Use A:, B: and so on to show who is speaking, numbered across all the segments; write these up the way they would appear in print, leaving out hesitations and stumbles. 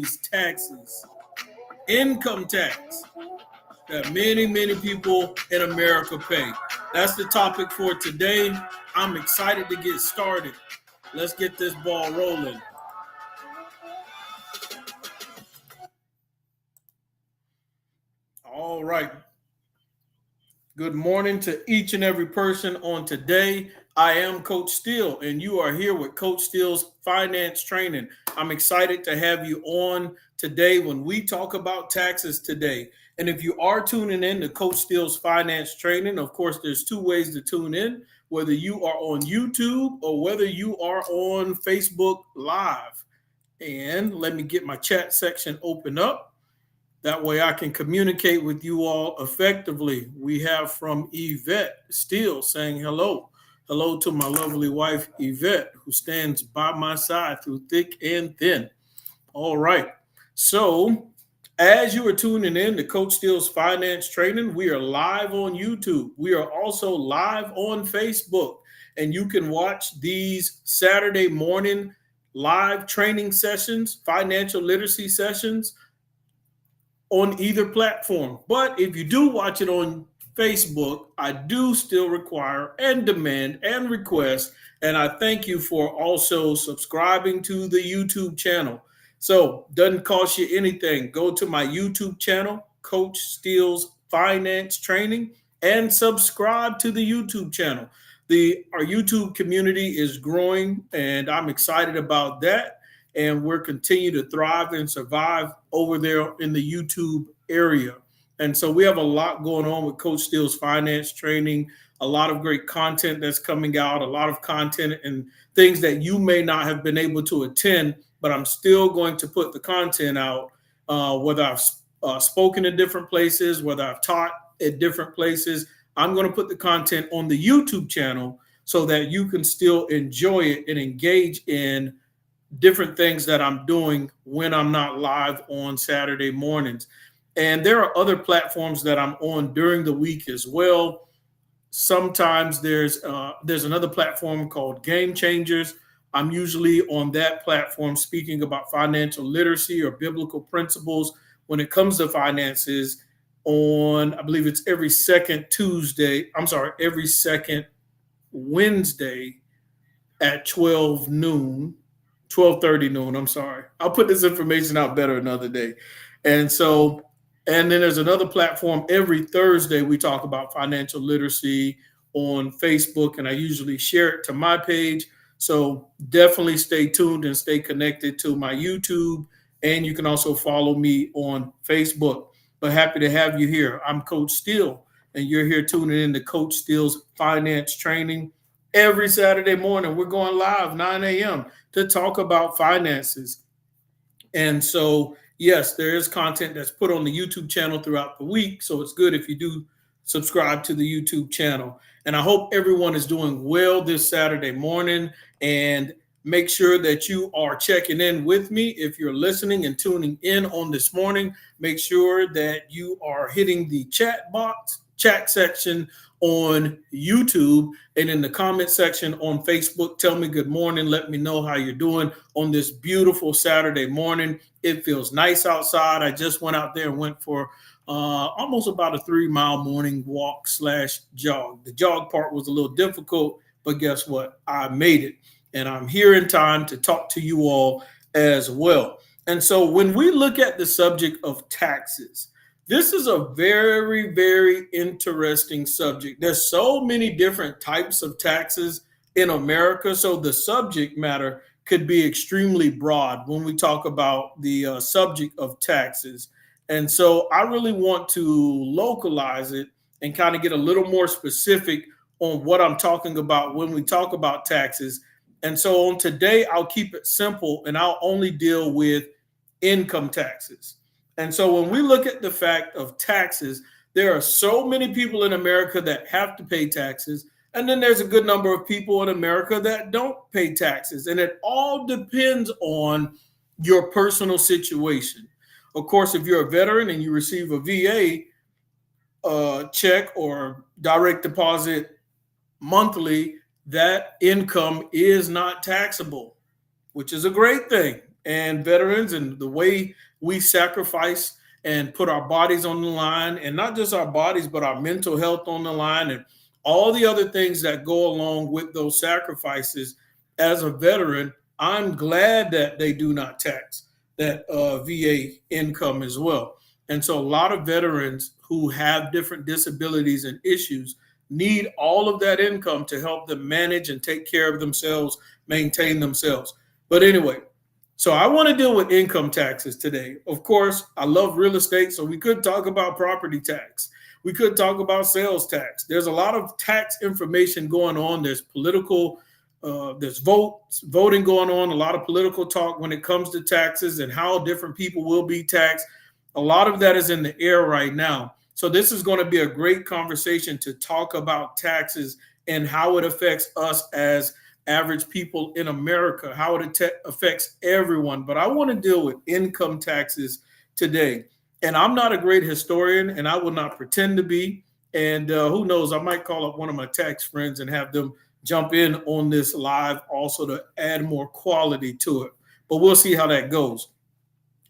A: these taxes, income tax, that many people in America pay. That's the topic for today. I'm excited to get started. Let's get this ball rolling. All right. Good morning to each and every person on today. I am Coach Steele, and you are here with Coach Steele's Finance Training. I'm excited to have you on today when we talk about taxes today. And if you are tuning in to Coach Steele's Finance Training, of course, there's two ways to tune in, whether you are on YouTube or whether you are on Facebook Live. And let me get my chat section open up. That way I can communicate with you all effectively. We have from Yvette Steele saying hello. Hello to my lovely wife, Yvette, who stands by my side through thick and thin. All right. So as you are tuning in to Coach Steele's Finance Training, we are live on YouTube. We are also live on Facebook. And you can watch these Saturday morning live training sessions, financial literacy sessions, on either platform. But if you do watch it on Facebook, I do still require and demand and request, and I thank you for also subscribing to the YouTube channel. So doesn't cost you anything. Go to my YouTube channel, Coach Steele's Finance Training, and subscribe to the YouTube channel. Our YouTube community is growing, and I'm excited about that. And we're continuing to thrive and survive over there in the YouTube area. And so we have a lot going on with Coach Steele's Finance Training, a lot of great content that's coming out, a lot of content and things that you may not have been able to attend, but I'm still going to put the content out, whether I've spoken in different places, whether I've taught at different places. I'm going to put the content on the YouTube channel so that you can still enjoy it and engage in different things that I'm doing when I'm not live on Saturday mornings. And there are other platforms that I'm on during the week as well. Sometimes there's another platform called Game Changers. I'm usually on that platform speaking about financial literacy or biblical principles when it comes to finances on, I believe it's every second Wednesday at 12:30 noon. I'm sorry. I'll put this information out better another day. And then there's another platform every Thursday. We talk about financial literacy on Facebook, and I usually share it to my page. So definitely stay tuned and stay connected to my YouTube. And you can also follow me on Facebook. But happy to have you here. I'm Coach Steele, and you're here tuning in to Coach Steele's Finance Training. Every Saturday morning, we're going live 9 a.m. to talk about finances. And so, yes, there is content that's put on the YouTube channel throughout the week. So it's good if you do subscribe to the YouTube channel. And I hope everyone is doing well this Saturday morning. And make sure that you are checking in with me. If you're listening and tuning in on this morning, make sure that you are hitting the chat section on YouTube, and in the comment section on Facebook. Tell me good morning. Let me know how you're doing on this beautiful Saturday morning. It feels nice outside. I just went out there and went for almost about a 3-mile morning walk / jog. The jog part was a little difficult, but guess what? I made it, and I'm here in time to talk to you all as well. And so when we look at the subject of taxes, this is a very, very interesting subject. There's so many different types of taxes in America, so the subject matter could be extremely broad when we talk about the subject of taxes. And so I really want to localize it and kind of get a little more specific on what I'm talking about when we talk about taxes. And so on today, I'll keep it simple, and I'll only deal with income taxes. And so when we look at the fact of taxes, there are so many people in America that have to pay taxes. And then there's a good number of people in America that don't pay taxes. And it all depends on your personal situation. Of course, if you're a veteran and you receive a VA check or direct deposit monthly, that income is not taxable, which is a great thing. and veterans, and the way we sacrifice and put our bodies on the line, and not just our bodies, but our mental health on the line, and all the other things that go along with those sacrifices. As a veteran, I'm glad that they do not tax that VA income as well. And so a lot of veterans who have different disabilities and issues need all of that income to help them manage and take care of themselves, maintain themselves. But anyway, so I want to deal with income taxes today. Of course, I love real estate, so we could talk about property tax. We could talk about sales tax. There's a lot of tax information going on. There's political, there's voting going on, a lot of political talk when it comes to taxes and how different people will be taxed. A lot of that is in the air right now. So this is going to be a great conversation to talk about taxes and how it affects us as average people in America, how it affects everyone. But I want to deal with income taxes today. And I'm not a great historian, and I will not pretend to be. And who knows, I might call up one of my tax friends and have them jump in on this live also to add more quality to it. But we'll see how that goes.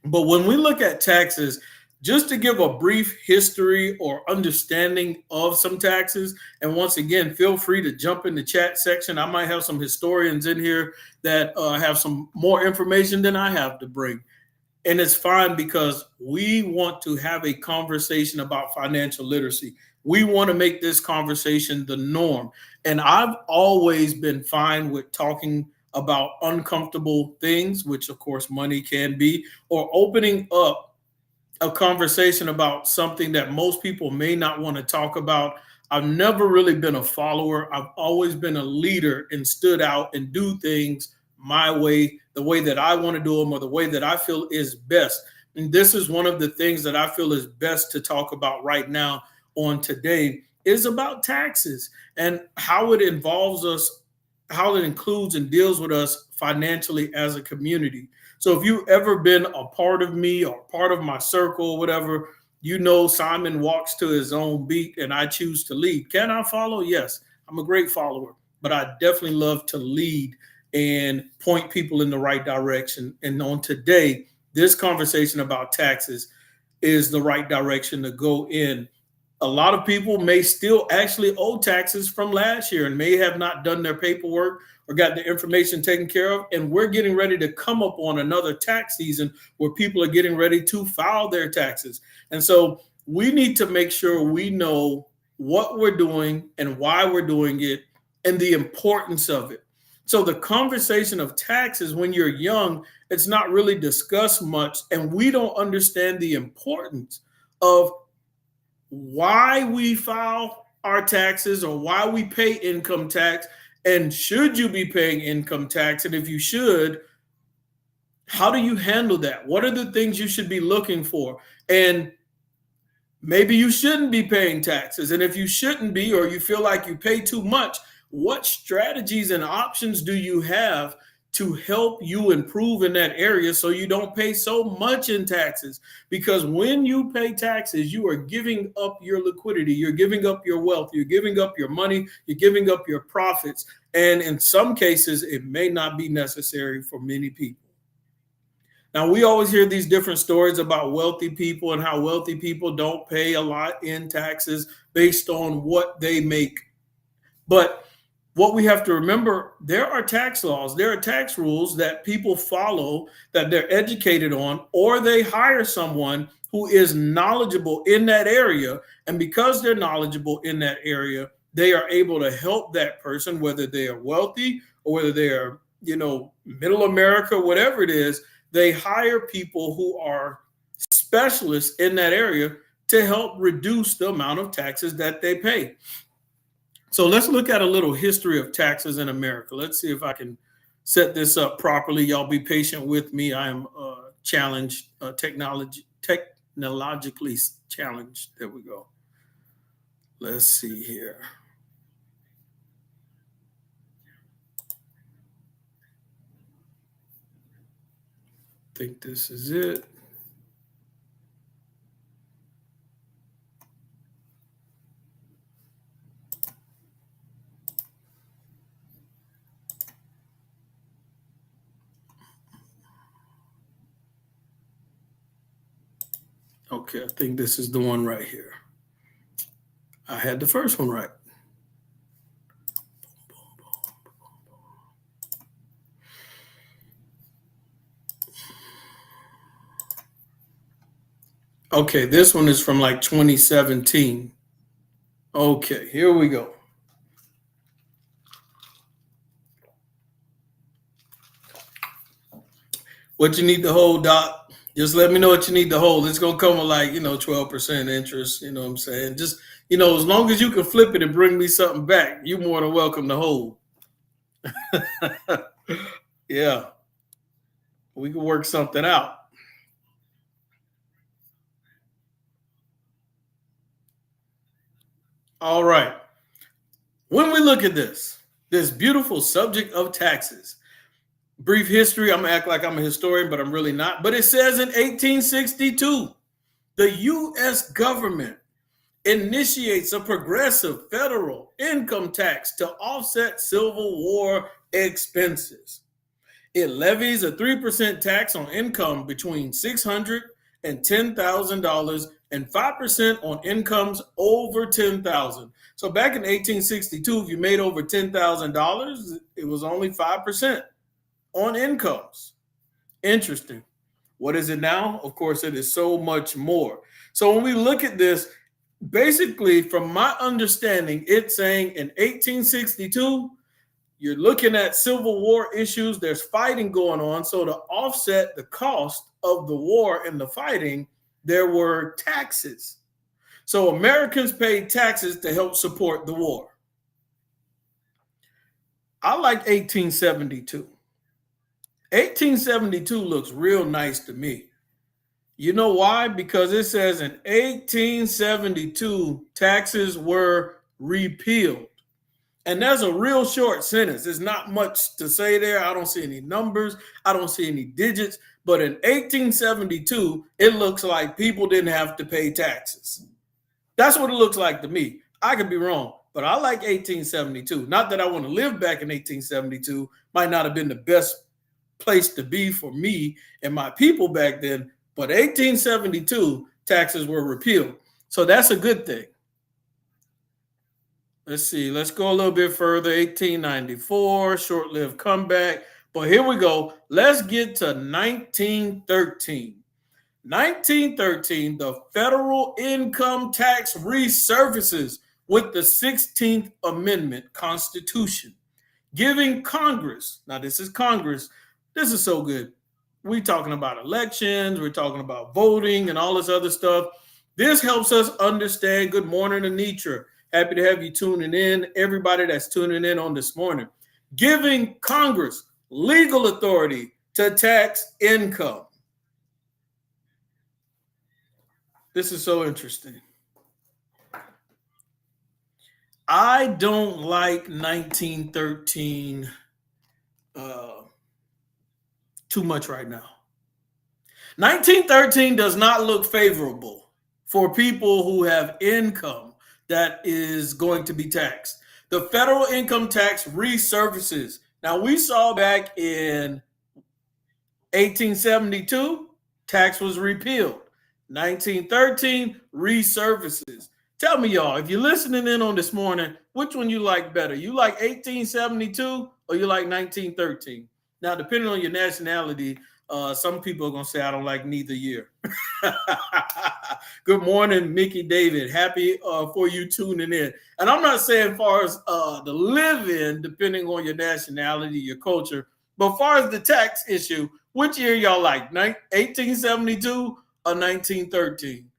A: But when we look at taxes, just to give a brief history or understanding of some taxes, and once again, feel free to jump in the chat section. I might have some historians in here that have some more information than I have to bring. And it's fine because we want to have a conversation about financial literacy. We want to make this conversation the norm. And I've always been fine with talking about uncomfortable things, which of course money can be, or opening up a conversation about something that most people may not want to talk about. I've never really been a follower. I've always been a leader and stood out and do things my way, the way that I want to do them, or the way that I feel is best. And this is one of the things that I feel is best to talk about right now on today is about taxes and how it involves us, how it includes and deals with us financially as a community. So if you've ever been a part of me or part of my circle or whatever, you know Simon walks to his own beat and I choose to lead. Can I follow? Yes, I'm a great follower, but I definitely love to lead and point people in the right direction. And on today, this conversation about taxes is the right direction to go in. A lot of people may still actually owe taxes from last year and may have not done their paperwork or got the information taken care of. And we're getting ready to come up on another tax season where people are getting ready to file their taxes. And so we need to make sure we know what we're doing and why we're doing it and the importance of it. So the conversation of taxes when you're young, it's not really discussed much, and we don't understand the importance of why we file our taxes or why we pay income tax, and should you be paying income tax, and if you should, how do you handle that? What are the things you should be looking for? And maybe you shouldn't be paying taxes, and if you shouldn't be, or you feel like you pay too much, what strategies and options do you have to help you improve in that area so you don't pay so much in taxes? Because when you pay taxes, you are giving up your liquidity, you're giving up your wealth, you're giving up your money, you're giving up your profits. And in some cases, it may not be necessary for many people. Now, we always hear these different stories about wealthy people and how wealthy people don't pay a lot in taxes based on what they make. But what we have to remember, there are tax laws, there are tax rules that people follow, that they're educated on, or they hire someone who is knowledgeable in that area. And because they're knowledgeable in that area, they are able to help that person, whether they are wealthy or whether they are, middle America, whatever it is. They hire people who are specialists in that area to help reduce the amount of taxes that they pay. So let's look at a little history of taxes in America. Let's see if I can set this up properly. Y'all be patient with me. I am challenged, technologically challenged. There we go. Let's see here. I think this is it. Okay, I think this is the one right here. I had the first one right. Okay, this one is from like 2017. Okay, here we go. What you need to hold, Doc? Just let me know what you need to hold. It's gonna come with like 12% interest. You know what I'm saying? Just as long as you can flip it and bring me something back, you're more than welcome to hold. Yeah, we can work something out. All right. When we look at this beautiful subject of taxes, brief history. I'm gonna act like I'm a historian, but I'm really not. But it says in 1862, the U.S. government initiates a progressive federal income tax to offset Civil War expenses. It levies a 3% tax on income between $600 and $10,000 and 5% on incomes over $10,000. So back in 1862, if you made over $10,000, it was only 5% on incomes. Interesting. What is it now? Of course, it is so much more. So when we look at this, basically, from my understanding, it's saying in 1862, you're looking at Civil War issues. There's fighting going on. So to offset the cost of the war and the fighting, there were taxes. So Americans paid taxes to help support the war. I like 1872. 1872 looks real nice to me. You know why? Because it says in 1872, taxes were repealed. And that's a real short sentence. There's not much to say there. I don't see any numbers. I don't see any digits. But in 1872, it looks like people didn't have to pay taxes. That's what it looks like to me. I could be wrong, but I like 1872. Not that I want to live back in 1872. Might not have been the best place to be for me and my people back then. But 1872, taxes were repealed. So that's a good thing. Let's see. Let's go a little bit further. 1894, short-lived comeback. But here we go. Let's get to 1913. 1913, the federal income tax resurfaces with the 16th Amendment Constitution, giving Congress, now this is Congress, this is so good. We're talking about elections, we're talking about voting and all this other stuff. This helps us understand. Good morning, Anitra. Happy to have you tuning in. Everybody that's tuning in on this morning. Giving Congress legal authority to tax income. This is so interesting. I don't like 1913 too much right now. 1913 does not look favorable for people who have income that is going to be taxed. The federal income tax resurfaces. Now, we saw back in 1872, tax was repealed. 1913 resurfaces. Tell me, y'all, if you're listening in on this morning, which one you like better? You like 1872 or you like 1913? Now, depending on your nationality, some people are going to say, I don't like neither year. Good morning, Mickey David. Happy for you tuning in. And I'm not saying as far as the live-in, depending on your nationality, your culture, but as far as the tax issue, which year y'all like, 1872 or 1913?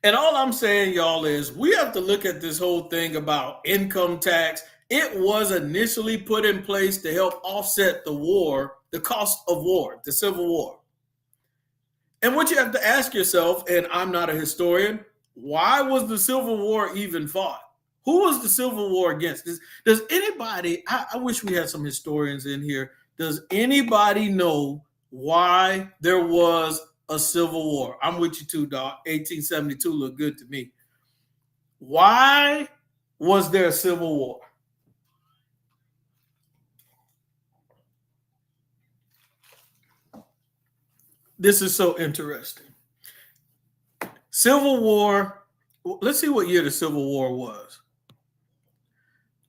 A: And all I'm saying, y'all, is we have to look at this whole thing about income tax. It was initially put in place to help offset the war, the cost of war, the Civil War. And what you have to ask yourself, and I'm not a historian, why was the Civil War even fought? Who was the Civil War against? Does anybody, I wish we had some historians in here. Does anybody know why there was a Civil War? I'm with you too, Doc. 1872 looked good to me. Why was there a Civil War? This is so interesting. Civil War. Let's see what year the Civil War was.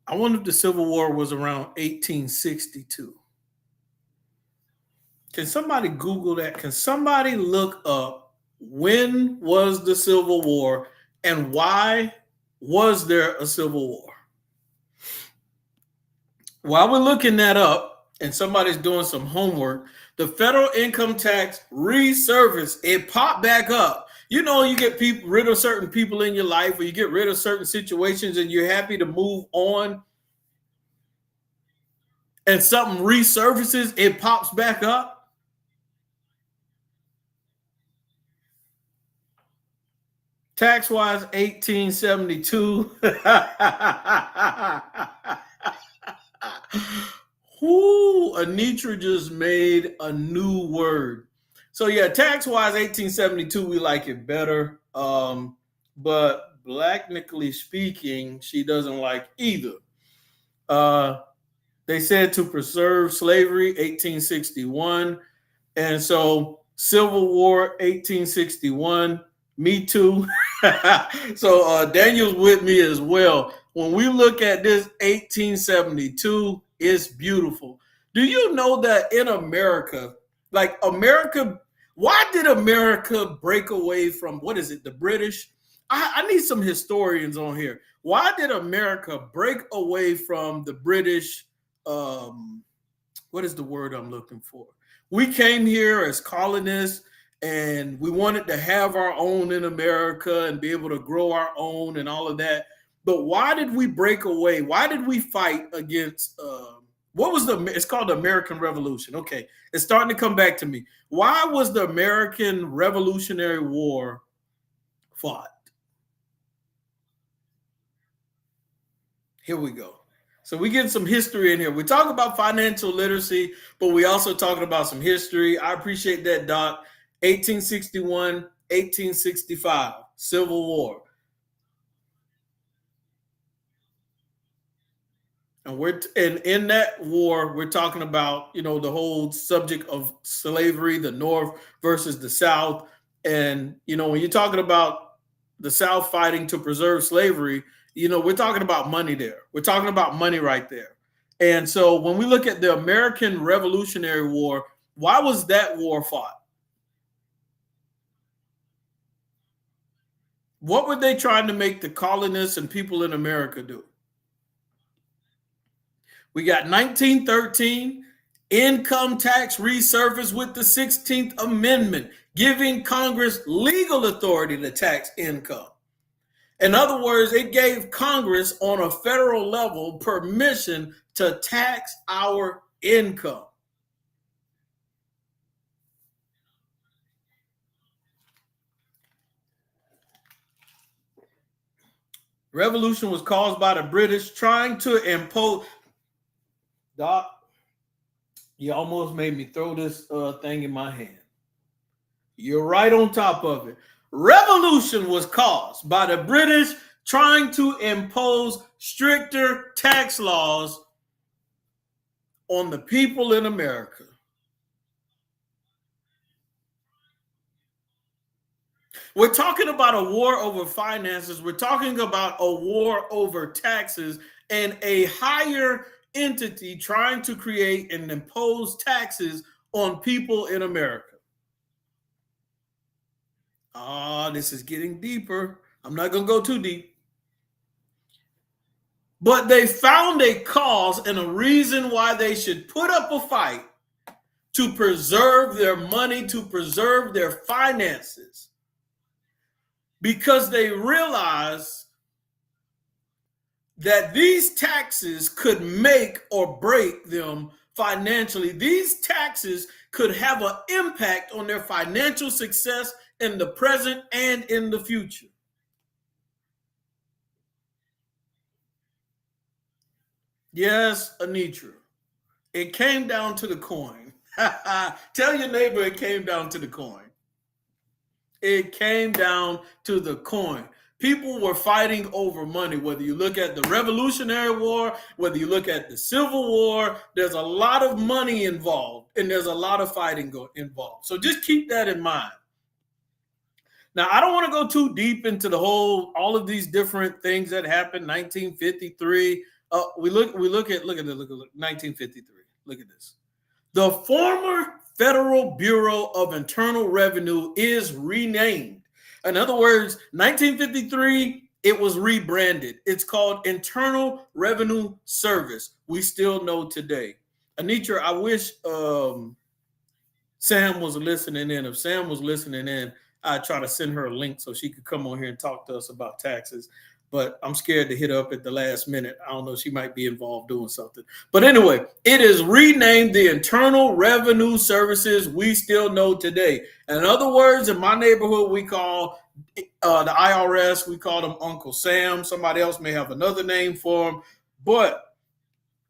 A: I wonder if the Civil War was around 1862. Can somebody Google that? Can somebody look up when was the Civil War and why was there a Civil War? While we're looking that up and somebody's doing some homework, the federal income tax resurfaced. It popped back up. You know, you get rid of certain people in your life, or you get rid of certain situations and you're happy to move on, and something resurfaces, it pops back up. Tax-wise, 1872. Whoo, Anitra just made a new word. So yeah, tax-wise, 1872, we like it better. But blacknically speaking, she doesn't like either. They said to preserve slavery, 1861. And so Civil War, 1861. Me too. So Daniel's with me as well. When we look at this 1872, it's beautiful. Do you know that in America, like America, why did America break away from, what is it, the British? I need some historians on here. Why did America break away from the British? What is the word I'm looking for? We came here as colonists and we wanted to have our own in America and be able to grow our own and all of that. But why did we break away? Why did we fight against it's called the American Revolution. Okay, it's starting to come back to me. Why was the American Revolutionary War fought? Here we go. So we get some history in here. We talk about financial literacy, but we also talking about some history. I appreciate that, Doc. 1861, 1865, Civil War. And in that war, we're talking about, you know, the whole subject of slavery, the North versus the South. And, you know, when you're talking about the South fighting to preserve slavery, you know, we're talking about money there. We're talking about money right there. And so when we look at the American Revolutionary War, why was that war fought? What were they trying to make the colonists and people in America do? We got 1913, income tax resurfaced with the 16th Amendment, giving Congress legal authority to tax income. In other words, it gave Congress on a federal level permission to tax our income. Revolution was caused by the British trying to impose. Doc, you almost made me throw this thing in my hand. You're right on top of it. Revolution was caused by the British trying to impose stricter tax laws on the people in America. We're talking about a war over finances. We're talking about a war over taxes and a higher entity trying to create and impose taxes on people in America. This is getting deeper. I'm not going to go too deep. But they found a cause and a reason why they should put up a fight to preserve their money, to preserve their finances, because they realized that these taxes could make or break them financially. These taxes could have an impact on their financial success in the present and in the future. Yes, Anitra. It came down to the coin. Tell your neighbor it came down to the coin. It came down to the coin. People were fighting over money. Whether you look at the Revolutionary War, whether you look at the Civil War, there's a lot of money involved and there's a lot of fighting involved. So just keep that in mind. Now, I don't want to go too deep into all of these different things that happened. 1953. We look at 1953. Look at this. The former Federal Bureau of Internal Revenue is renamed. In other words, 1953, it was rebranded. It's called Internal Revenue Service. We still know today. Anitra, I wish Sam was listening in. If Sam was listening in, I'd try to send her a link so she could come on here and talk to us about taxes. But I'm scared to hit her up at the last minute. I don't know. She might be involved doing something. But anyway, it is renamed the Internal Revenue Services we still know today. In other words, in my neighborhood, we call the IRS, we call them Uncle Sam. Somebody else may have another name for them. But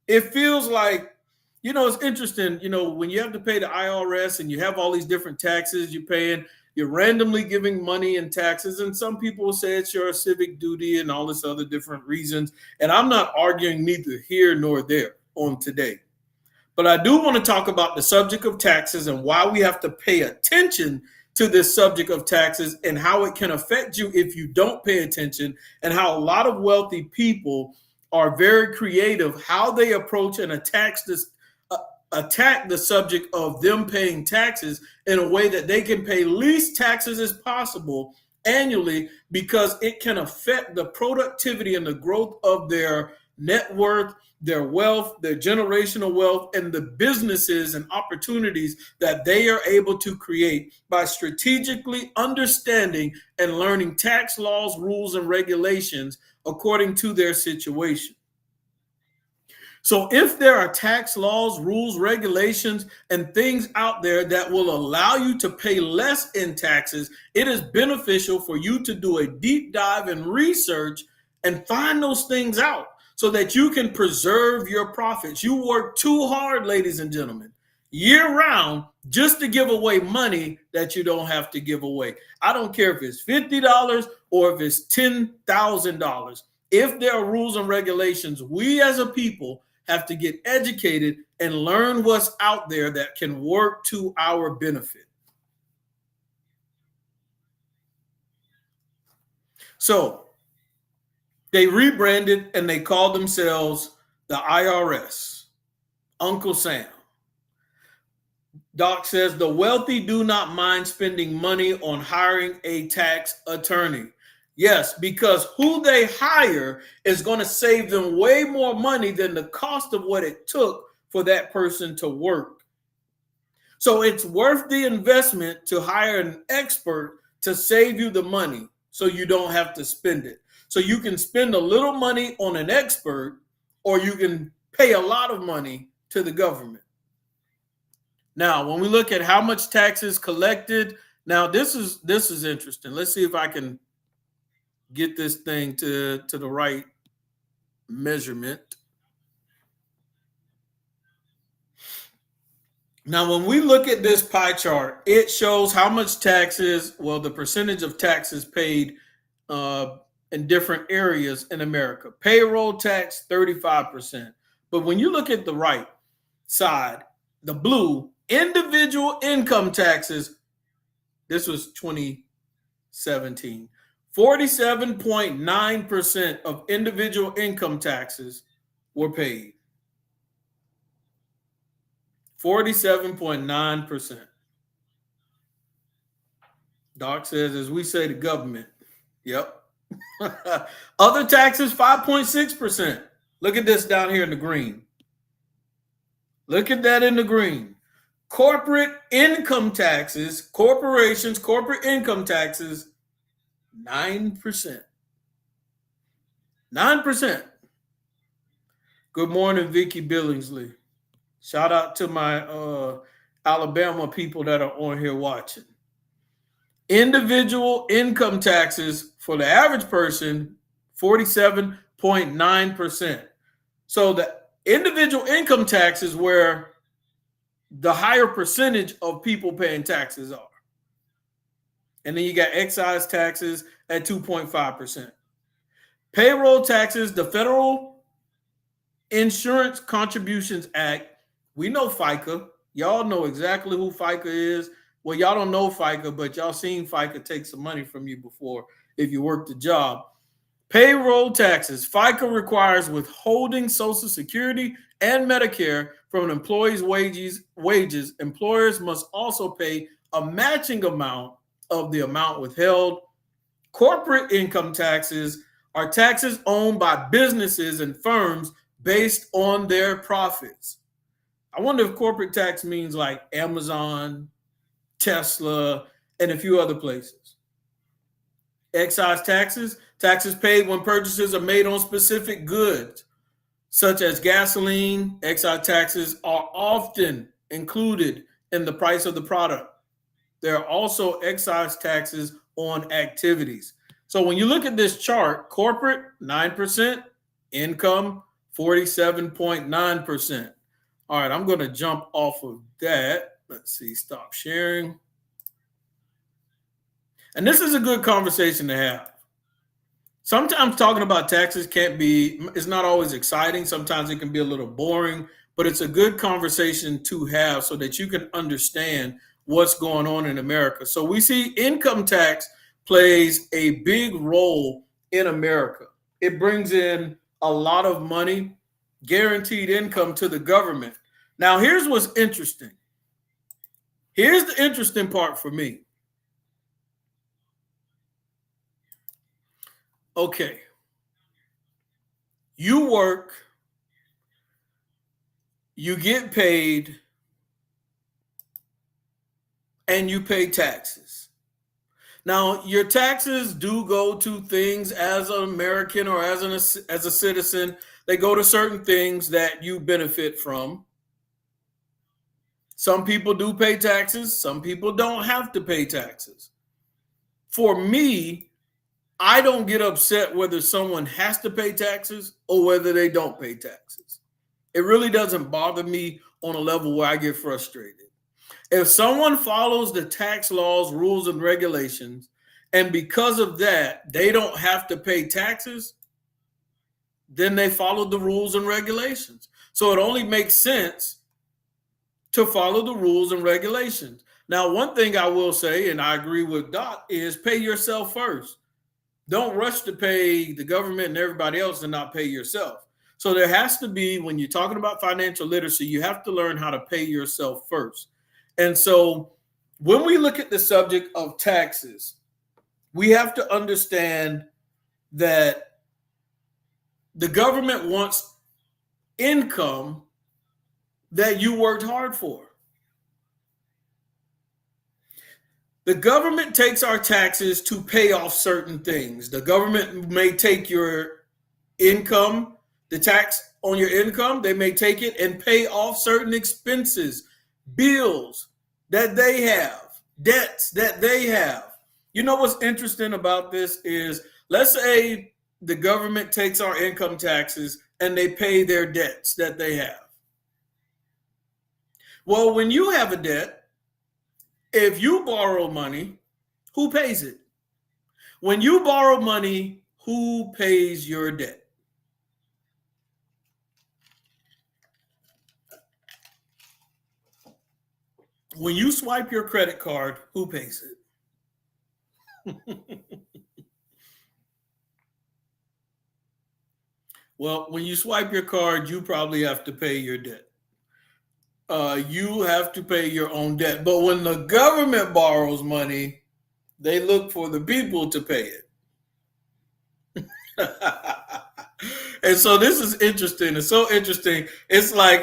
A: it feels like, it's interesting, when you have to pay the IRS and you have all these different taxes you're paying, you're randomly giving money in taxes. And some people will say it's your civic duty and all this other different reasons. And I'm not arguing neither here nor there on today. But I do want to talk about the subject of taxes and why we have to pay attention to this subject of taxes and how it can affect you if you don't pay attention, and how a lot of wealthy people are very creative how they approach and attack the subject of them paying taxes in a way that they can pay least taxes as possible annually, because it can affect the productivity and the growth of their net worth, their wealth, their generational wealth, and the businesses and opportunities that they are able to create by strategically understanding and learning tax laws, rules, and regulations according to their situation. So if there are tax laws, rules, regulations, and things out there that will allow you to pay less in taxes, it is beneficial for you to do a deep dive and research and find those things out so that you can preserve your profits. You work too hard, ladies and gentlemen, year round, just to give away money that you don't have to give away. I don't care if it's $50 or if it's $10,000. If there are rules and regulations, we as a people have to get educated and learn what's out there that can work to our benefit. So they rebranded and they called themselves the IRS, Uncle Sam. Doc says the wealthy do not mind spending money on hiring a tax attorney. Yes, because who they hire is going to save them way more money than the cost of what it took for that person to work. So it's worth the investment to hire an expert to save you the money so you don't have to spend it. So you can spend a little money on an expert, or you can pay a lot of money to the government. Now, when we look at how much taxes collected, now this is interesting. Let's see if I can get this thing to the right measurement. Now, when we look at this pie chart, it shows how much taxes, the percentage of taxes paid in different areas in America. Payroll tax, 35%. But when you look at the right side, the blue, individual income taxes, this was 2017. 47.9% of individual income taxes were paid. 47.9%. Doc says, as we say, the government. Yep. Other taxes, 5.6%. Look at this down here in the green. Look at that in the green. Corporate income taxes, corporations, corporate income taxes, 9%. 9%. Good morning, Vicky Billingsley. Shout out to my Alabama people that are on here watching. Individual income taxes for the average person, 47.9%. So the individual income tax is where the higher percentage of people paying taxes are. And then you got excise taxes at 2.5%. Payroll taxes, the Federal Insurance Contributions Act. We know FICA. Y'all know exactly who FICA is. Well, y'all don't know FICA, but y'all seen FICA take some money from you before if you worked the job. Payroll taxes. FICA requires withholding Social Security and Medicare from an employee's wages. Employers must also pay a matching amount of the amount withheld. Corporate income taxes are taxes owned by businesses and firms based on their profits. I wonder if corporate tax means like Amazon, Tesla, and a few other places. Excise taxes, taxes paid when purchases are made on specific goods, such as gasoline. Excise taxes are often included in the price of the product. There are also excise taxes on activities. So when you look at this chart, corporate 9%, income 47.9%. All right, I'm going to jump off of that. Let's see, stop sharing. And this is a good conversation to have. Sometimes talking about taxes it's not always exciting. Sometimes it can be a little boring, but it's a good conversation to have so that you can understand what's going on in America. So we see income tax plays a big role in America. It brings in a lot of money, guaranteed income to the government. Now, here's what's interesting. Here's the interesting part for me. Okay. You work, you get paid, and you pay taxes. Now, your taxes do go to things as an American or as a citizen. They go to certain things that you benefit from. Some people do pay taxes. Some people don't have to pay taxes. For me, I don't get upset whether someone has to pay taxes or whether they don't pay taxes. It really doesn't bother me on a level where I get frustrated. If someone follows the tax laws, rules, and regulations, and because of that, they don't have to pay taxes, then they follow the rules and regulations. So it only makes sense to follow the rules and regulations. Now, one thing I will say, and I agree with Doc, is pay yourself first. Don't rush to pay the government and everybody else and not pay yourself. So there has to be, when you're talking about financial literacy, you have to learn how to pay yourself first. And so when we look at the subject of taxes, we have to understand that the government wants income that you worked hard for. The government takes our taxes to pay off certain things. The government may take your income, the tax on your income, they may take it and pay off certain expenses, bills that they have, debts that they have. You know what's interesting about this is, let's say the government takes our income taxes and they pay their debts that they have. Well, when you have a debt, if you borrow money, who pays it? When you borrow money, who pays your debt? When you swipe your credit card, who pays it? Well, when you swipe your card, you probably have to pay your debt. You have to pay your own debt. But when the government borrows money, they look for the people to pay it. And so this is interesting. It's so interesting. It's like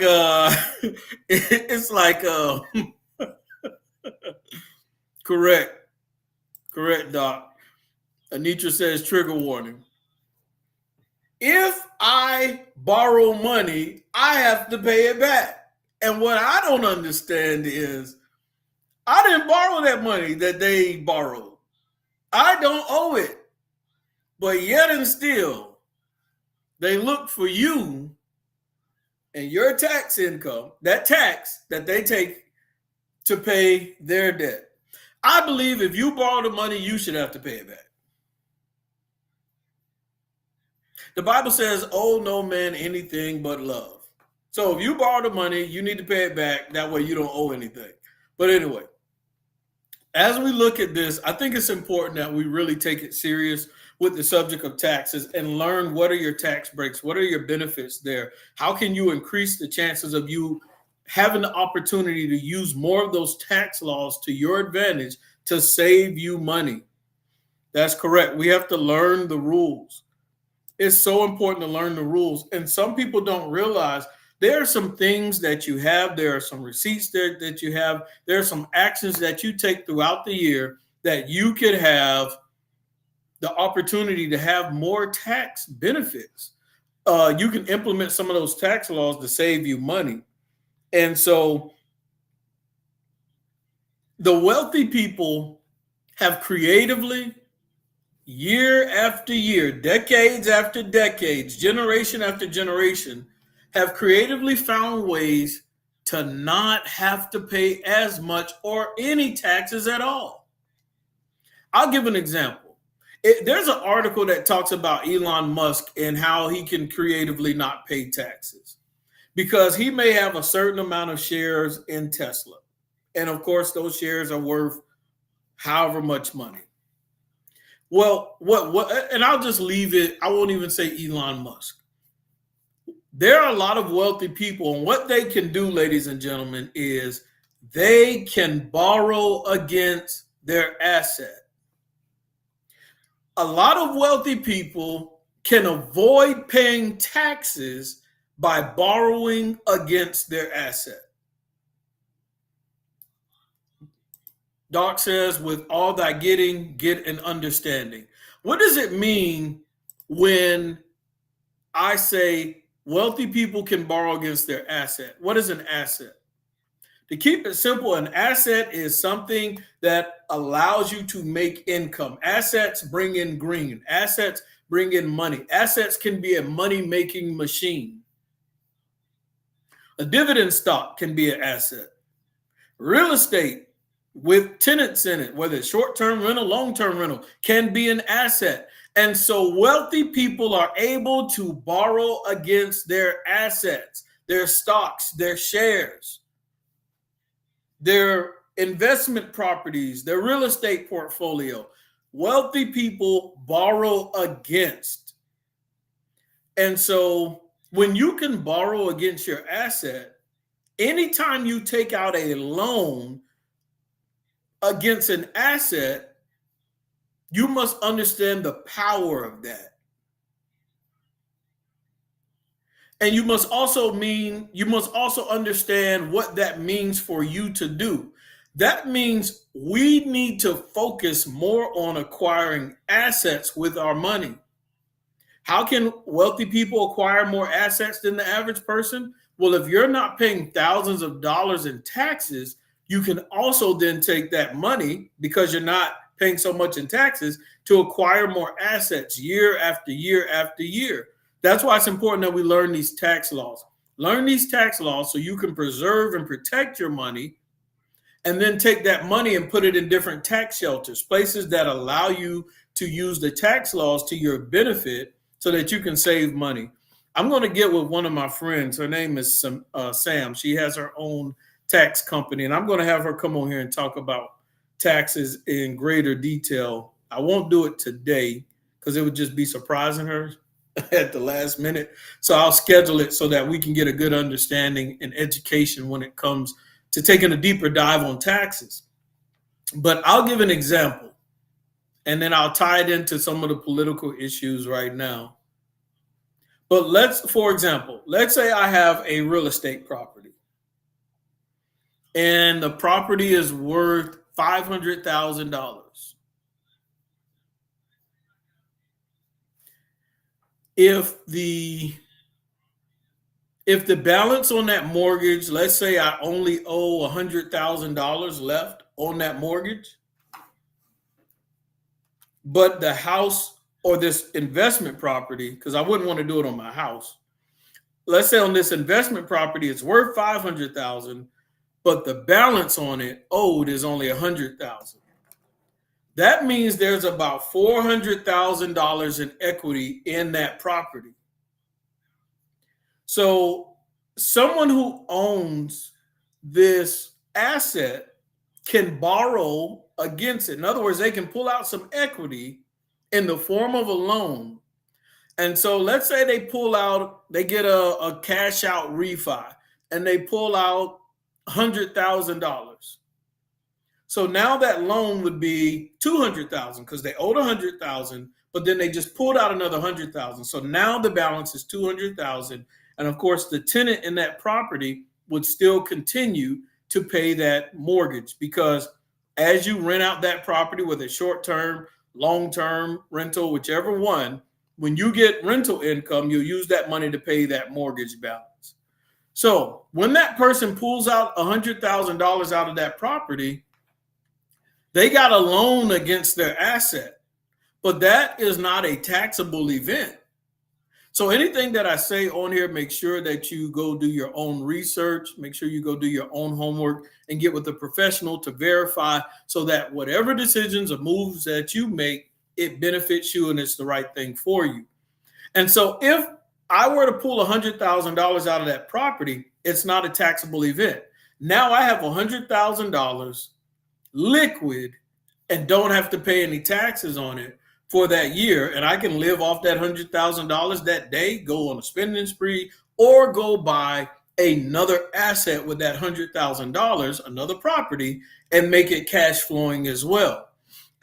A: correct, Doc. Anitra says trigger warning. If I borrow money, I have to pay it back. And what I don't understand is, I didn't borrow that money that they borrowed. I don't owe it. But yet and still, they look for you and your tax income, that tax that they take to pay their debt. I believe if you borrow the money, you should have to pay it back. The Bible says, owe no man anything but love. So if you borrow the money, you need to pay it back. That way you don't owe anything. But anyway, as we look at this, I think it's important that we really take it serious with the subject of taxes and learn what are your tax breaks, what are your benefits there, how can you increase the chances of you having the opportunity to use more of those tax laws to your advantage to save you money. That's correct. We have to learn the rules. It's so important to learn the rules. And some people don't realize there are some things that you have. There are some receipts there that you have. There are some actions that you take throughout the year that you could have the opportunity to have more tax benefits. You can implement some of those tax laws to save you money. And so the wealthy people have creatively, year after year, decades after decades, generation after generation, have creatively found ways to not have to pay as much or any taxes at all. I'll give an example. There's an article that talks about Elon Musk and how he can creatively not pay taxes because he may have a certain amount of shares in Tesla. And of course, those shares are worth however much money. Well, and I'll just leave it. I won't even say Elon Musk. There are a lot of wealthy people, and what they can do, ladies and gentlemen, is they can borrow against their asset. A lot of wealthy people can avoid paying taxes by borrowing against their asset. Doc says, with all thy getting, get an understanding. What does it mean when I say wealthy people can borrow against their asset? What is an asset? To keep it simple, an asset is something that allows you to make income. Assets bring in green. Assets bring in money. Assets can be a money-making machine. A dividend stock can be an asset. Real estate with tenants in it, whether it's short-term rental, long-term rental, can be an asset. And so wealthy people are able to borrow against their assets, their stocks, their shares, their investment properties, their real estate portfolio. Wealthy people borrow against. And so when you can borrow against your asset, anytime you take out a loan against an asset, you must understand the power of that. And you must also understand what that means for you to do. That means we need to focus more on acquiring assets with our money. How can wealthy people acquire more assets than the average person? Well, if you're not paying thousands of dollars in taxes, you can also then take that money, because you're not paying so much in taxes, to acquire more assets year after year after year. That's why it's important that we learn these tax laws. Learn these tax laws so you can preserve and protect your money, and then take that money and put it in different tax shelters, places that allow you to use the tax laws to your benefit so that you can save money. I'm going to get with one of my friends. Her name is Sam. She has her own tax company, and I'm going to have her come on here and talk about taxes in greater detail. I won't do it today because it would just be surprising her at the last minute. So I'll schedule it so that we can get a good understanding and education when it comes to taking a deeper dive on taxes. But I'll give an example, and then I'll tie it into some of the political issues right now. But for example, let's say I have a real estate property, and the property is worth $500,000. If the balance on that mortgage, let's say I only owe $100,000 left on that mortgage, but the house or this investment property, because I wouldn't want to do it on my house. Let's say on this investment property, it's worth $500,000, but the balance on it owed is only $100,000. that means there's about $400,000 in equity in that property. So someone who owns this asset can borrow against it. In other words, they can pull out some equity in the form of a loan. And so let's say they get a cash out refi and they pull out $100,000. So now that loan would be $200,000 because they owed $100,000, but then they just pulled out another $100,000. So now the balance is $200,000. And of course, the tenant in that property would still continue to pay that mortgage, because as you rent out that property, whether it's short-term, long-term rental, whichever one, when you get rental income, you'll use that money to pay that mortgage balance. So when that person pulls out $100,000 out of that property, they got a loan against their asset, but that is not a taxable event. So anything that I say on here, make sure that you go do your own research, make sure you go do your own homework and get with a professional to verify, so that whatever decisions or moves that you make, it benefits you and it's the right thing for you. And so if I were to pull $100,000 out of that property, it's not a taxable event. Now I have $100,000 liquid and don't have to pay any taxes on it for that year. And I can live off that $100,000 that day, go on a spending spree, or go buy another asset with that $100,000, another property, and make it cash flowing as well.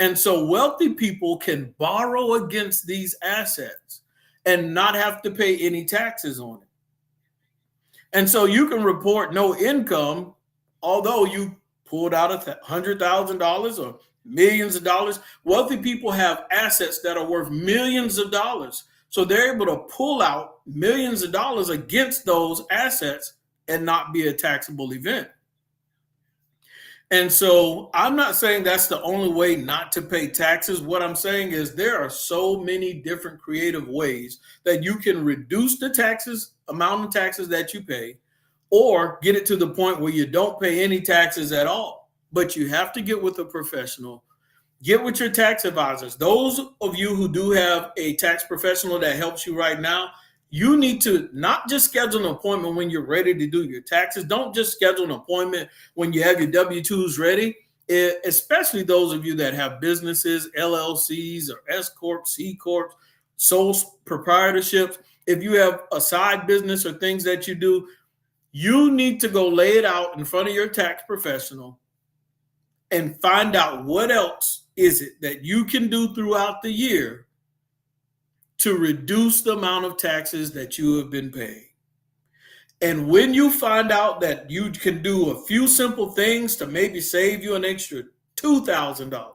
A: And so wealthy people can borrow against these assets and not have to pay any taxes on it. And so you can report no income, although you pulled out $100,000 or millions of dollars. Wealthy people have assets that are worth millions of dollars. So they're able to pull out millions of dollars against those assets and not be a taxable event. And so I'm not saying that's the only way not to pay taxes. What I'm saying is there are so many different creative ways that you can reduce the amount of taxes that you pay, or get it to the point where you don't pay any taxes at all. But you have to get with a professional, get with your tax advisors. Those of you who do have a tax professional that helps you right now, you need to not just schedule an appointment when you're ready to do your taxes. Don't just schedule an appointment when you have your W-2s ready, especially those of you that have businesses, LLCs or S Corp, C Corp, sole proprietorships. If you have a side business or things that you do, you need to go lay it out in front of your tax professional and find out what else is it that you can do throughout the year to reduce the amount of taxes that you have been paying. And when you find out that you can do a few simple things to maybe save you an extra $2,000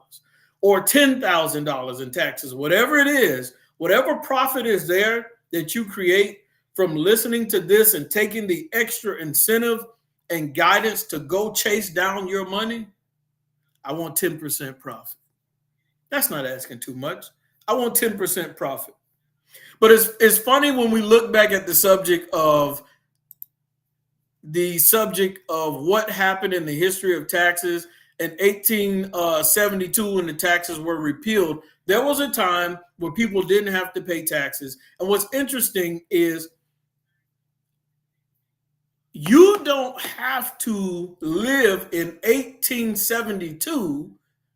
A: or $10,000 in taxes, whatever it is, whatever profit is there that you create from listening to this and taking the extra incentive and guidance to go chase down your money, I want 10% profit. That's not asking too much. I want 10% profit. But it's funny when we look back at the subject of what happened in the history of taxes in 1872 when the taxes were repealed. There was a time where people didn't have to pay taxes. And what's interesting is you don't have to live in 1872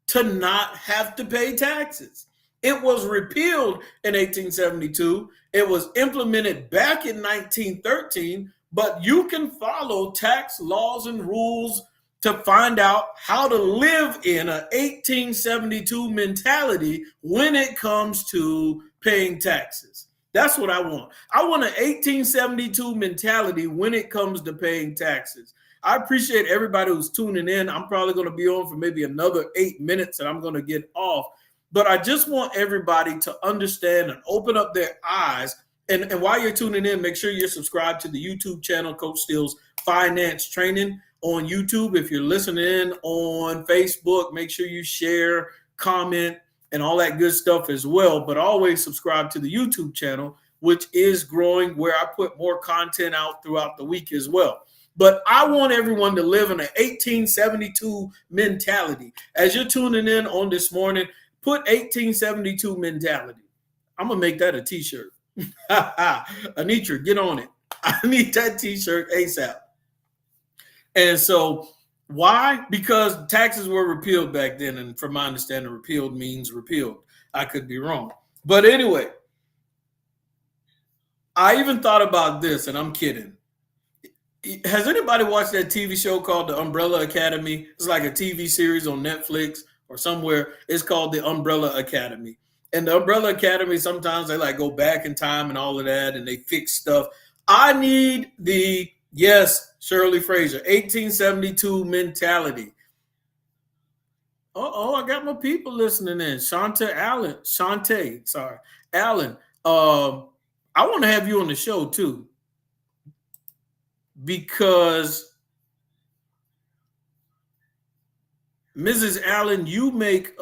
A: to not have to pay taxes. It was repealed in 1872. It was implemented back in 1913, but you can follow tax laws and rules to find out how to live in an 1872 mentality when it comes to paying taxes. That's what I want. I want an 1872 mentality when it comes to paying taxes. I appreciate everybody who's tuning in. I'm probably going to be on for maybe another 8 minutes and I'm going to get off. But I just want everybody to understand and open up their eyes. And while you're tuning in, make sure you're subscribed to the YouTube channel, Coach Steele's Finance Training on YouTube. If you're listening in on Facebook, make sure you share, comment, and all that good stuff as well. But always subscribe to the YouTube channel, which is growing, where I put more content out throughout the week as well. But I want everyone to live in an 1872 mentality. As you're tuning in on this morning, put 1872 mentality. I'm going to make that a t-shirt. Anitra, get on it. I need that t-shirt ASAP. And so why? Because taxes were repealed back then. And from my understanding, repealed means repealed. I could be wrong. But anyway, I even thought about this, and I'm kidding. Has anybody watched that TV show called The Umbrella Academy? It's like a TV series on Netflix or somewhere. It's called The Umbrella Academy. And the Umbrella Academy, sometimes they like go back in time and all of that, and they fix stuff. I need the, yes, Shirley Fraser, 1872 mentality. I got my people listening in. Shantae, Allen. I want to have you on the show too, because Mrs. Allen, you make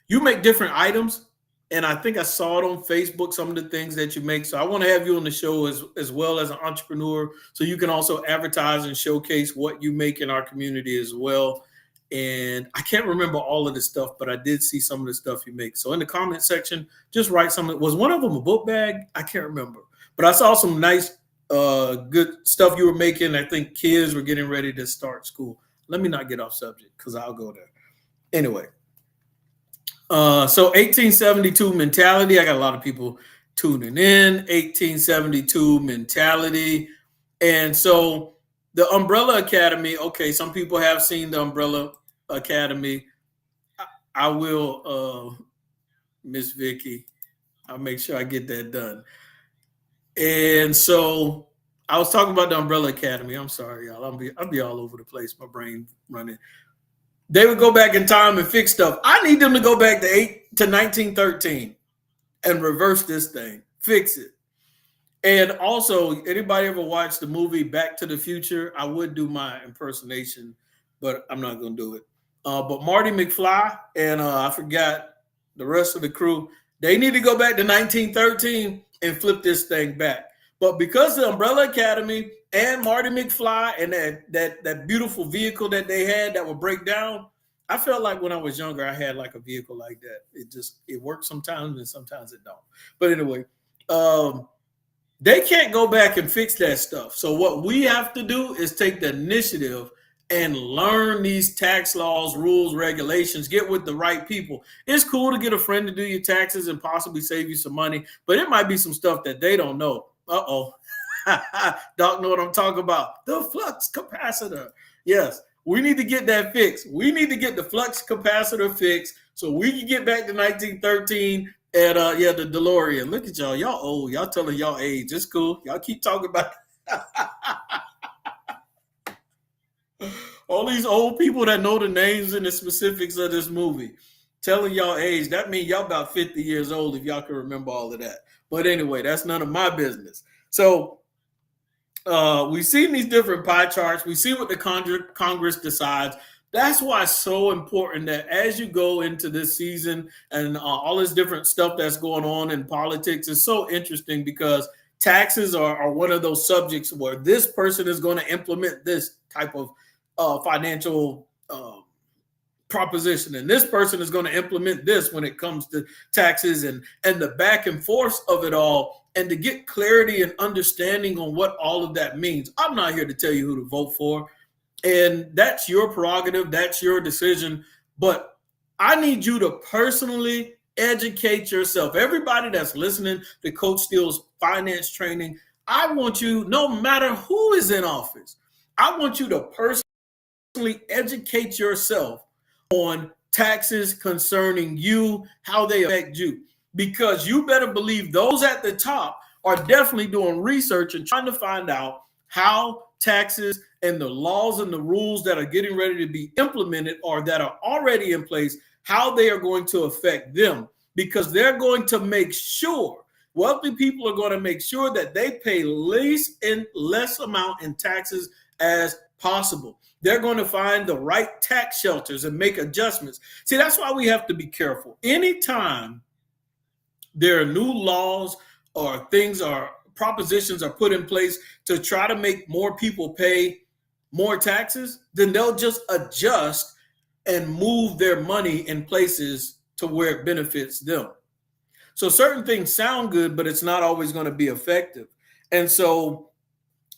A: you make different items, and I think I saw it on Facebook, some of the things that you make. So I want to have you on the show as well as an entrepreneur, so you can also advertise and showcase what you make in our community as well. And I can't remember all of the stuff, but I did see some of the stuff you make. So in the comment section, just write something. Was one of them a book bag? I can't remember, but I saw some nice, good stuff you were making. I think kids were getting ready to start school. Let me not get off subject because I'll go there. Anyway, so 1872 mentality. I got a lot of people tuning in. 1872 mentality. And so the Umbrella Academy, okay, some people have seen the Umbrella Academy. I will, Miss Vicky, I'll make sure I get that done. And so I was talking about the Umbrella Academy. I'm sorry, y'all. I'll be all over the place. My brain running. They would go back in time and fix stuff. I need them to go back to 1913 and reverse this thing, fix it. And also, anybody ever watched the movie Back to the Future? I would do my impersonation, but I'm not going to do it. But Marty McFly and I forgot the rest of the crew, they need to go back to 1913 and flip this thing back. But because the Umbrella Academy and Marty McFly and that beautiful vehicle that they had that would break down, I felt like when I was younger, I had like a vehicle like that. It works sometimes and sometimes it don't. But anyway, they can't go back and fix that stuff. So what we have to do is take the initiative and learn these tax laws, rules, regulations, get with the right people. It's cool to get a friend to do your taxes and possibly save you some money, but it might be some stuff that they don't know. Doc know what I'm talking about. The flux capacitor. Yes, we need to get that fixed. We need to get the flux capacitor fixed so we can get back to 1913 and the DeLorean. Look at y'all. Y'all old. Y'all telling y'all age. It's cool. Y'all keep talking about all these old people that know the names and the specifics of this movie. Telling y'all age. That means y'all about 50 years old if y'all can remember all of that. But anyway, that's none of my business. So we've seen these different pie charts. We see what the Congress decides. That's why it's so important that as you go into this season and all this different stuff that's going on in politics is so interesting, because taxes are one of those subjects where this person is going to implement this type of financial proposition, and this person is going to implement this when it comes to taxes and the back and forth of it all, and to get clarity and understanding on what all of that means. I'm not here to tell you who to vote for, and that's your prerogative, that's your decision, but I need you to personally educate yourself. Everybody that's listening to Coach Steele's finance training, I want you, no matter who is in office, I want you to personally educate yourself on taxes concerning you, how they affect you, because you better believe those at the top are definitely doing research and trying to find out how taxes and the laws and the rules that are getting ready to be implemented or that are already in place, how they are going to affect them, because they're going to make sure, wealthy people are going to make sure that they pay less amount in taxes as possible. They're going to find the right tax shelters and make adjustments. See, that's why we have to be careful. Anytime there are new laws or things are propositions are put in place to try to make more people pay more taxes, then they'll just adjust and move their money in places to where it benefits them. So certain things sound good, but it's not always going to be effective. And so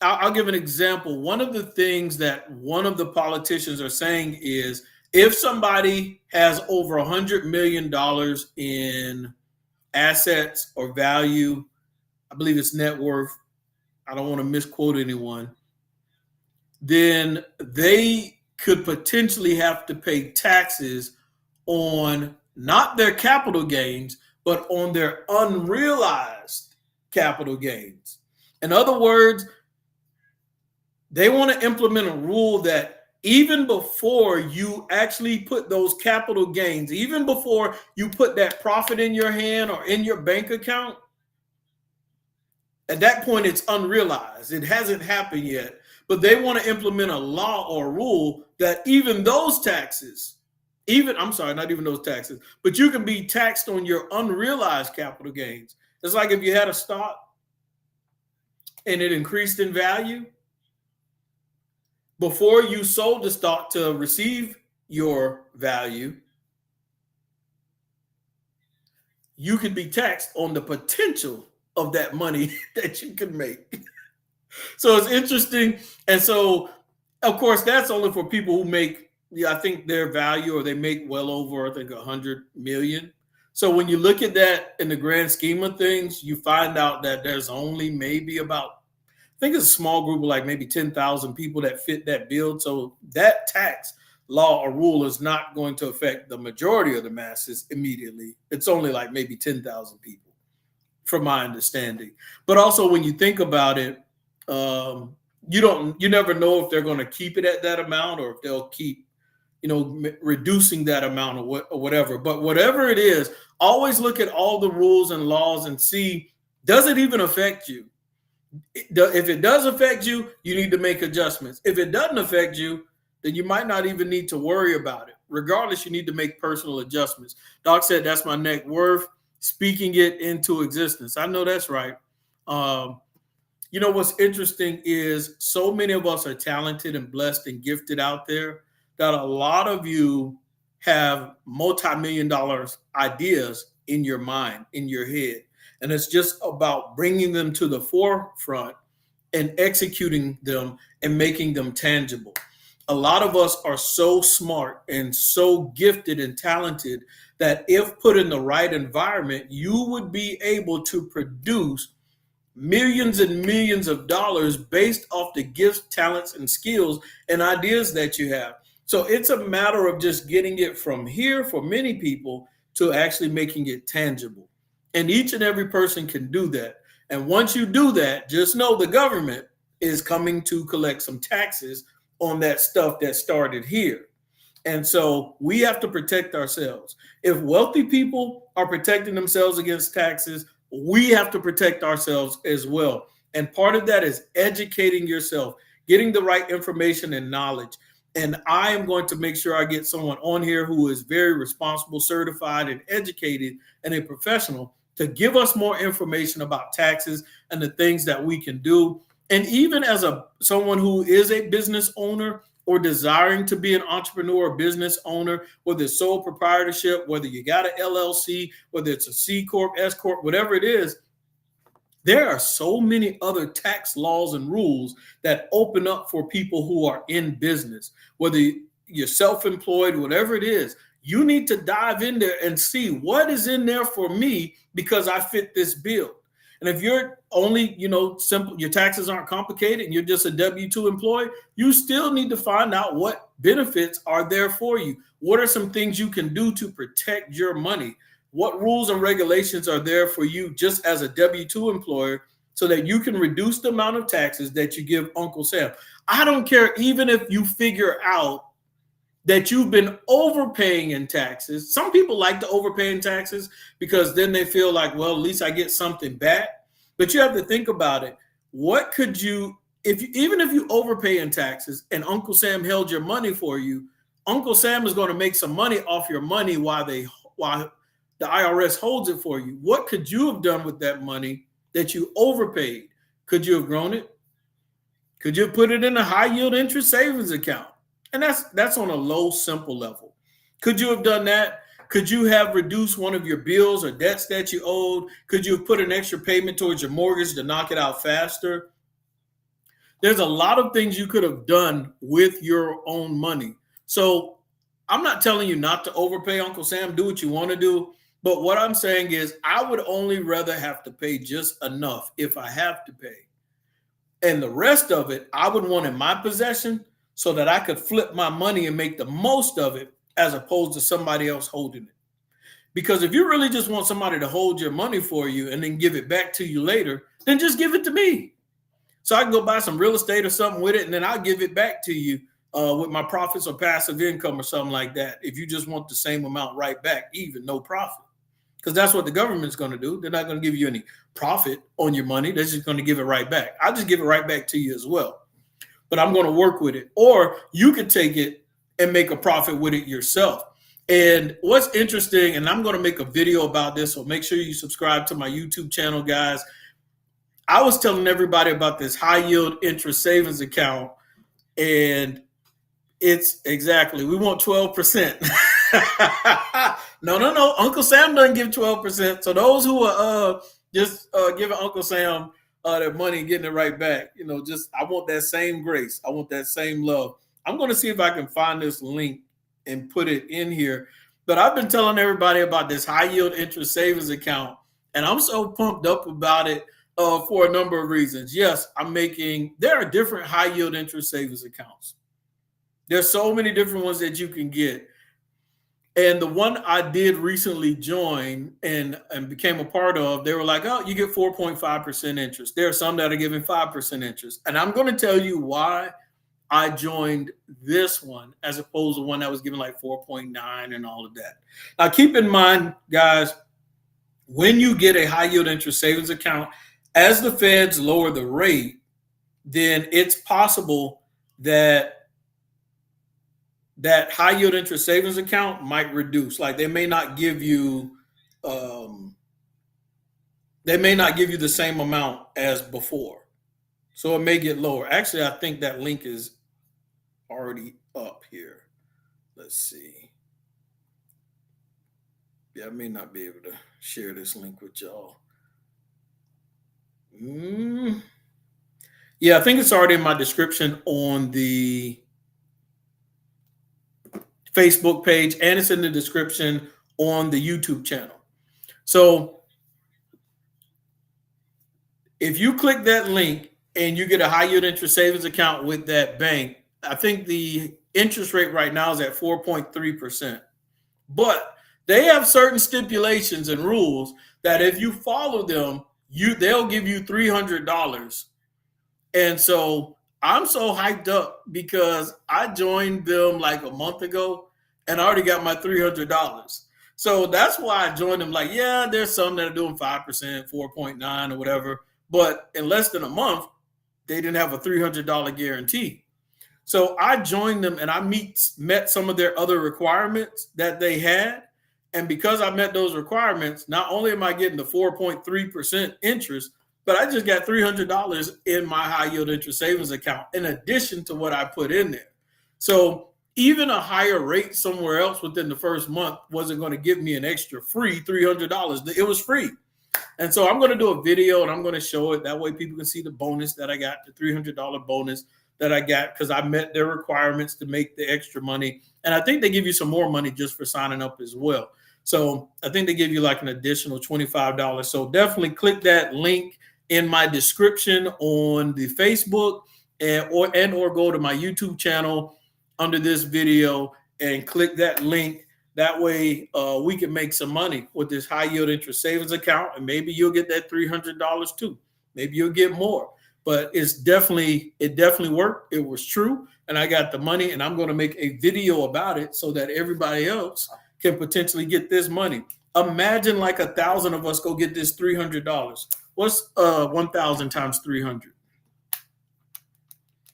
A: I'll give an example. One of the things that one of the politicians are saying is if somebody has over $100 million in assets or value, I believe it's net worth, I don't want to misquote anyone, then they could potentially have to pay taxes on not their capital gains, but on their unrealized capital gains. In other words, they want to implement a rule that even before you actually put those capital gains, even before you put that profit in your hand or in your bank account, at that point it's unrealized. It hasn't happened yet. But they want to implement a law or a rule that even those taxes, not even those taxes, but you can be taxed on your unrealized capital gains. It's like if you had a stock and it increased in value, before you sold the stock to receive your value, you could be taxed on the potential of that money that you could make. So it's interesting. And so, of course, that's only for people who make, I think their value, or they make well over, I think, 100 million. So when you look at that in the grand scheme of things, you find out that there's only maybe about, I think it's a small group of like maybe 10,000 people that fit that bill. So that tax law or rule is not going to affect the majority of the masses immediately. It's only like maybe 10,000 people, from my understanding. But also when you think about it, you never know if they're going to keep it at that amount or if they'll keep, reducing that amount or whatever. But whatever it is, always look at all the rules and laws and see, does it even affect you? If it does affect you, you need to make adjustments. If it doesn't affect you, then you might not even need to worry about it. Regardless, you need to make personal adjustments. Doc said, that's my net worth, speaking it into existence. I know that's right. What's interesting is so many of us are talented and blessed and gifted out there that a lot of you have multi-million dollar ideas in your mind, in your head. And it's just about bringing them to the forefront and executing them and making them tangible. A lot of us are so smart and so gifted and talented that if put in the right environment, you would be able to produce millions and millions of dollars based off the gifts, talents, and skills and ideas that you have. So it's a matter of just getting it from here for many people to actually making it tangible. And each and every person can do that. And once you do that, just know the government is coming to collect some taxes on that stuff that started here. And so we have to protect ourselves. If wealthy people are protecting themselves against taxes, we have to protect ourselves as well. And part of that is educating yourself, getting the right information and knowledge. And I am going to make sure I get someone on here who is very responsible, certified, and educated, and a professional to give us more information about taxes and the things that we can do. And even as someone who is a business owner or desiring to be an entrepreneur or business owner, whether it's sole proprietorship, whether you got an LLC, whether it's a C Corp, S Corp, whatever it is, there are so many other tax laws and rules that open up for people who are in business, whether you're self-employed, whatever it is. You need to dive in there and see what is in there for me because I fit this bill. And if you're only, simple, your taxes aren't complicated and you're just a W-2 employee, you still need to find out what benefits are there for you. What are some things you can do to protect your money? What rules and regulations are there for you just as a W-2 employer so that you can reduce the amount of taxes that you give Uncle Sam? I don't care even if you figure out that you've been overpaying in taxes. Some people like to overpay in taxes because then they feel like, well, at least I get something back. But you have to think about it. What could you, even if you overpay in taxes and Uncle Sam held your money for you, Uncle Sam is going to make some money off your money while the IRS holds it for you. What could you have done with that money that you overpaid? Could you have grown it? Could you have put it in a high yield interest savings account? And that's on a low, simple level. Could you have done that? Could you have reduced one of your bills or debts that you owed? Could you have put an extra payment towards your mortgage to knock it out faster? There's a lot of things you could have done with your own money. So I'm not telling you not to overpay, Uncle Sam. Do what you want to do. But what I'm saying is I would only rather have to pay just enough if I have to pay. And the rest of it, I would want in my possession so that I could flip my money and make the most of it as opposed to somebody else holding it. Because if you really just want somebody to hold your money for you and then give it back to you later, then just give it to me. So I can go buy some real estate or something with it, and then I'll give it back to you with my profits or passive income or something like that. If you just want the same amount right back, even no profit. Because that's what the government's going to do. They're not going to give you any profit on your money. They're just going to give it right back. I'll just give it right back to you as well. But I'm going to work with it. Or you could take it and make a profit with it yourself. And what's interesting, and I'm going to make a video about this, so make sure you subscribe to my YouTube channel, guys. I was telling everybody about this high yield interest savings account, and it's exactly, we want 12%. No. Uncle Sam doesn't give 12%. So those who are just giving Uncle Sam their money and getting it right back, I want that same grace. I want that same love. I'm going to see if I can find this link and put it in here. But I've been telling everybody about this high yield interest savings account, and I'm so pumped up about it for a number of reasons. Yes, there are different high yield interest savings accounts. There's so many different ones that you can get. And the one I did recently join and became a part of, they were like, oh, you get 4.5% interest. There are some that are giving 5% interest. And I'm going to tell you why I joined this one as opposed to one that was giving like 4.9 and all of that. Now, keep in mind, guys, when you get a high yield interest savings account, as the feds lower the rate, then it's possible that high yield interest savings account might reduce. Like they may not give you the same amount as before. So it may get lower. Actually, I think that link is already up here. Let's see. Yeah, I may not be able to share this link with y'all. Yeah, I think it's already in my description on the Facebook page, and it's in the description on the YouTube channel. So if you click that link and you get a high yield interest savings account with that bank, I think the interest rate right now is at 4.3%. But they have certain stipulations and rules that if you follow them, they'll give you $300. And so I'm so hyped up because I joined them like a month ago and I already got my $300. So that's why I joined them. Like, yeah, there's some that are doing 5%, 4.9 or whatever. But in less than a month, they didn't have a $300 guarantee. So I joined them and I met some of their other requirements that they had. And because I met those requirements, not only am I getting the 4.3% interest, but I just got $300 in my high yield interest savings account in addition to what I put in there. So even a higher rate somewhere else within the first month wasn't going to give me an extra free $300. It was free. And so I'm going to do a video and I'm going to show it. That way people can see the bonus that I got, the $300 bonus that I got because I met their requirements to make the extra money. And I think they give you some more money just for signing up as well. So I think they give you like an additional $25. So definitely click that link in my description on the Facebook or go to my YouTube channel under this video and click that link. That way we can make some money with this high yield interest savings account, and maybe you'll get that $300 too. Maybe you'll get more, but it definitely worked. It was true. And I got the money, and I'm going to make a video about it so that everybody else can potentially get this money. Imagine like 1,000 of us go get this $300. What's 1,000 times 300?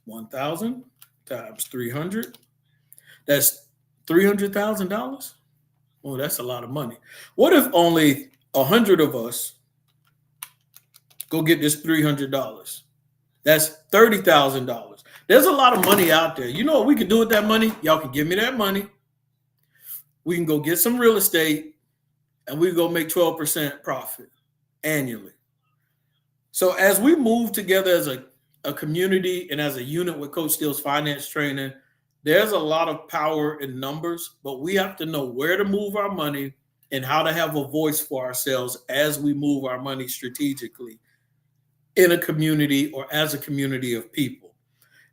A: 1,000 times 300. That's $300,000. Oh, that's a lot of money. What if only 100 of us go get this $300? That's $30,000. There's a lot of money out there. You know what we can do with that money? Y'all can give me that money. We can go get some real estate and we go make 12% profit annually. So as we move together as a community and as a unit with Coach Steele's finance training, there's a lot of power in numbers, but we have to know where to move our money and how to have a voice for ourselves as we move our money strategically in a community or as a community of people.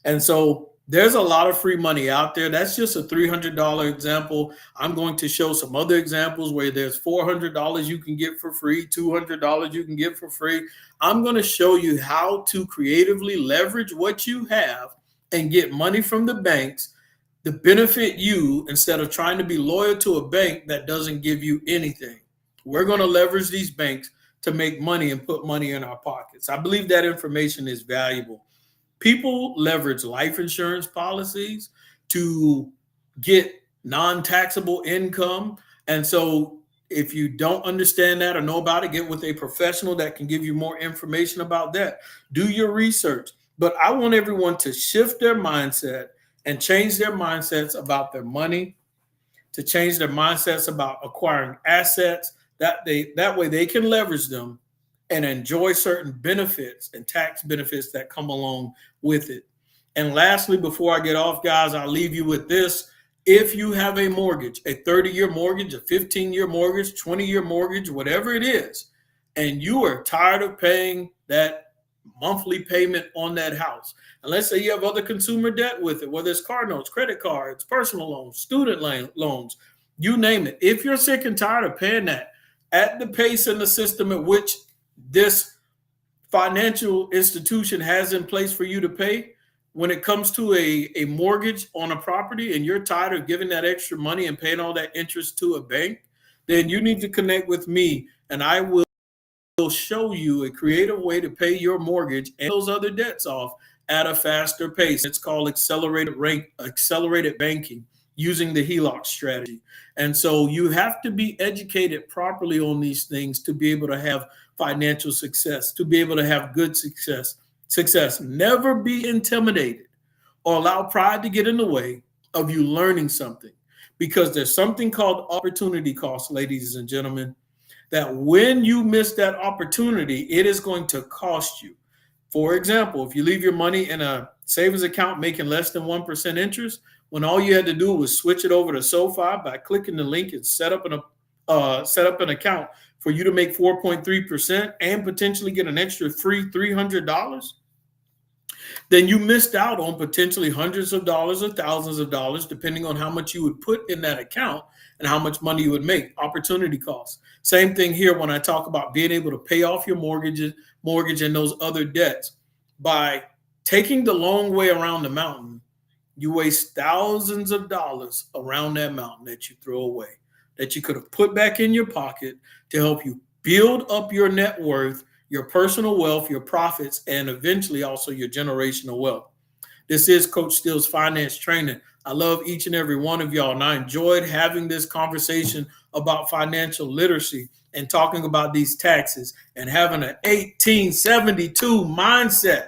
A: And so there's a lot of free money out there. That's just a $300 example. I'm going to show some other examples where there's $400 you can get for free, $200 you can get for free. I'm going to show you how to creatively leverage what you have and get money from the banks to benefit you instead of trying to be loyal to a bank that doesn't give you anything. We're going to leverage these banks to make money and put money in our pockets. I believe that information is valuable. People leverage life insurance policies to get non-taxable income. And so if you don't understand that or know about it, get with a professional that can give you more information about that. Do your research. But I want everyone to shift their mindset and change their mindsets about their money, to change their mindsets about acquiring assets, that way they can leverage them and enjoy certain benefits and tax benefits that come along with it. And lastly, before I get off, guys, I'll leave you with this. If you have a mortgage, a 30-year mortgage, a 15-year mortgage, 20-year mortgage, whatever it is, and you are tired of paying that monthly payment on that house, and let's say you have other consumer debt with it, whether it's car notes, credit cards, personal loans, student loans, you name it. If you're sick and tired of paying that at the pace and the system at which this financial institution has in place for you to pay, when it comes to a mortgage on a property and you're tired of giving that extra money and paying all that interest to a bank, then you need to connect with me and I will show you a creative way to pay your mortgage and those other debts off at a faster pace. It's called accelerated banking using the HELOC strategy. And so you have to be educated properly on these things to be able to have financial success, to be able to have good success. Never be intimidated or allow pride to get in the way of you learning something, because there's something called opportunity cost, ladies and gentlemen, that when you miss that opportunity, it is going to cost you. For example, if you leave your money in a savings account making less than 1% interest, when all you had to do was switch it over to SoFi by clicking the link and set up an account for you to make 4.3% and potentially get an extra free $300, then you missed out on potentially hundreds of dollars or thousands of dollars, depending on how much you would put in that account and how much money you would make. Opportunity costs. Same thing here when I talk about being able to pay off your mortgage and those other debts. By taking the long way around the mountain, you waste thousands of dollars around that mountain that you throw away, that you could have put back in your pocket to help you build up your net worth, your personal wealth, your profits, and eventually also your generational wealth. This is Coach Steele's Finance Training. I love each and every one of y'all, and I enjoyed having this conversation about financial literacy and talking about these taxes and having an 1872 mindset